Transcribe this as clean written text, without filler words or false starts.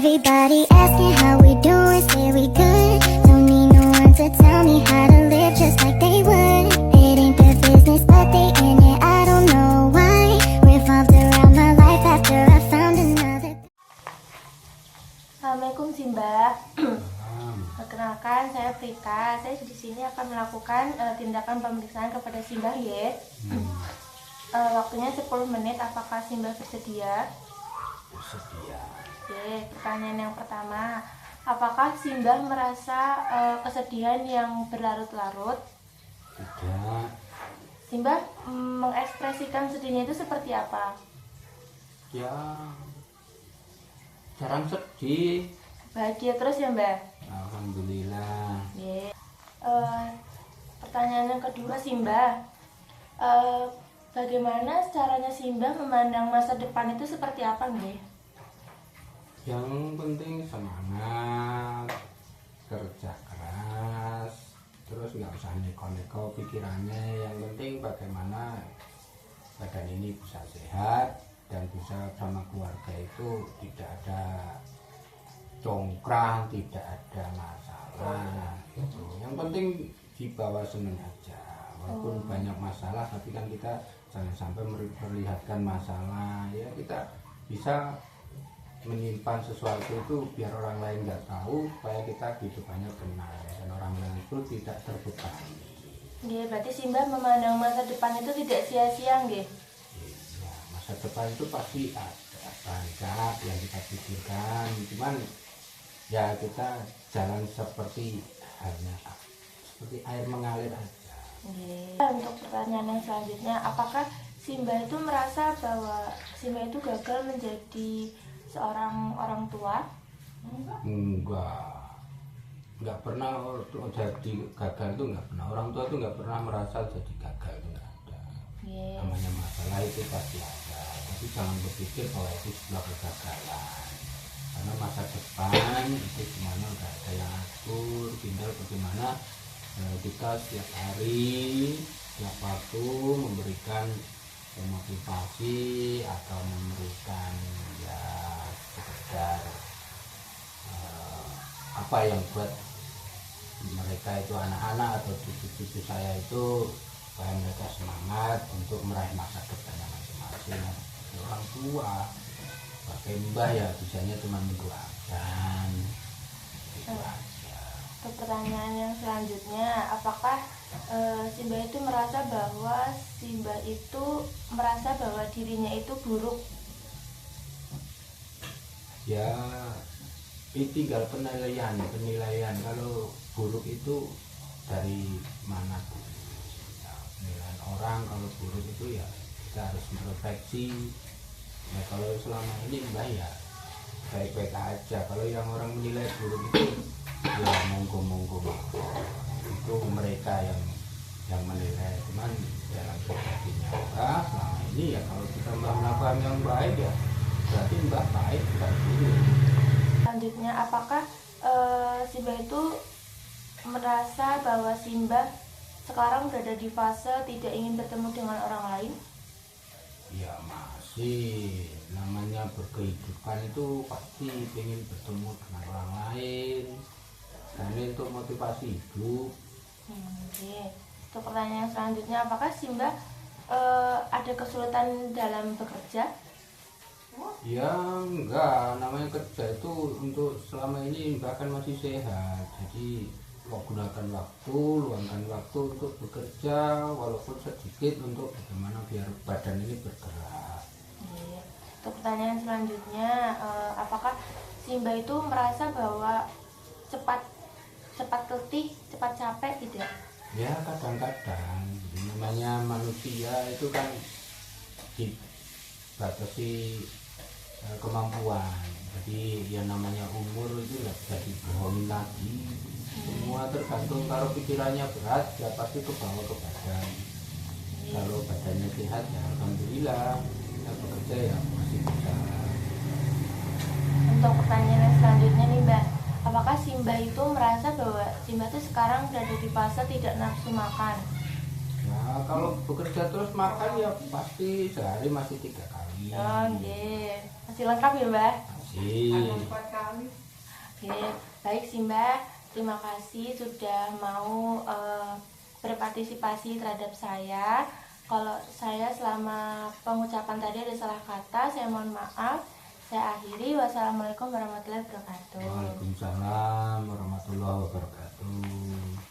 Everybody asking how we doing, say we good. Don't need no one to tell me how to live just like they would. It ain't their business, but they in it, I don't know why. Revolved around my life after I found another. Assalamualaikum Simba. Perkenalkan, saya Prita. Saya di sini akan melakukan tindakan pemeriksaan kepada Simba ya. Waktunya 10 menit. Apakah Simba bersedia? Bersedia. Oke, pertanyaan yang pertama. Apakah Simba merasa kesedihan yang berlarut-larut? Tidak. Simba mengekspresikan sedihnya itu seperti apa? Ya, jarang sedih. Bahagia terus ya Mbak? Alhamdulillah. Oke. Pertanyaan yang kedua Simba. Bagaimana caranya Simba memandang masa depan itu seperti apa nggih? Yang penting semangat, kerja keras, terus nggak usah neko-neko pikirannya. Yang penting bagaimana badan ini bisa sehat dan bisa sama keluarga itu tidak ada congkrang, tidak ada masalah gitu. Yang penting dibawa seneng aja, walaupun banyak masalah, tapi kan kita jangan sampai memperlihatkan masalah. Ya kita bisa menyimpan sesuatu itu biar orang lain nggak tahu, supaya kita hidupannya benar dan orang lain itu tidak terbebani. Nggih, berarti Simba memandang masa depan itu tidak sia-sia nggih? Ya, masa depan itu pasti ada banyak yang kita pikirkan, cuman ya kita jalan seperti halnya seperti air mengalir aja. Untuk pertanyaan yang selanjutnya, apakah Simba itu merasa bahwa Simba itu gagal menjadi seorang orang tua? Enggak pernah jadi gagal itu, enggak pernah. Orang tua itu enggak pernah merasa jadi gagal, itu enggak ada. Namanya masalah itu pasti ada, tapi jangan berpikir bahwa itu sebuah kegagalan. Karena masa depan itu semuanya udah ada yang atur, tinggal bagaimana kita setiap hari, setiap waktu memberikan motivasi atau memberikan ya sekedar apa yang buat mereka itu, anak-anak atau cucu-cucu saya itu, supaya mereka semangat untuk meraih masa depannya masing-masing. Orang tua pakai mbah ya bisanya cuma mendoakan gitu aja. Untuk pertanyaan yang selanjutnya, apakah Simba itu merasa bahwa dirinya itu buruk? Ya itu tinggal penilaian. Kalau buruk itu dari mana pun ya, penilaian orang. Kalau buruk itu ya kita harus introspeksi. Ya kalau selama ini mbak ya baik-baik aja. Kalau yang orang menilai buruk itu ya monggo itu mereka yang menilai. Cuman dalam pribadinya mbak selama ini ya kalau kita melakukan yang baik ya berarti mbak baik, bukan buruk. Selanjutnya, apakah Simba itu merasa bahwa Simba sekarang berada di fase tidak ingin bertemu dengan orang lain? Ya masih, namanya berkehidupan itu pasti ingin bertemu dengan orang lain, dan ini untuk motivasi hidup. Oke. Untuk pertanyaan selanjutnya, apakah Simba ada kesulitan dalam bekerja? Ya enggak, namanya kerja itu untuk selama ini bahkan masih sehat, jadi gunakan waktu, luangkan waktu untuk bekerja walaupun sedikit, untuk bagaimana biar badan ini bergerak. Untuk pertanyaan selanjutnya, apakah Simba itu merasa bahwa cepat letih, cepat capek tidak? Ya kadang-kadang, namanya manusia itu kan dibatasi kemampuan, jadi yang namanya umur itu nggak bisa dibohongin lagi. Semua tergantung, kalau pikirannya berat ya pasti ke bawah ke badan. Kalau badannya sehat ya alhamdulillah, kita bekerja ya masih bisa. Untuk pertanyaan yang selanjutnya nih Mbak, apakah Simba itu merasa bahwa Simba itu sekarang berada di fase tidak nafsu makan? Ya kalau bekerja terus makan ya pasti sehari masih 3 kali. Oh iya, masih lengkap ya Mbak? Oke, baik sih Mbak. Terima kasih sudah mau berpartisipasi terhadap saya. Kalau saya selama pengucapan tadi ada salah kata, saya mohon maaf. Saya akhiri. Wassalamualaikum warahmatullahi wabarakatuh. Waalaikumsalam warahmatullahi wabarakatuh.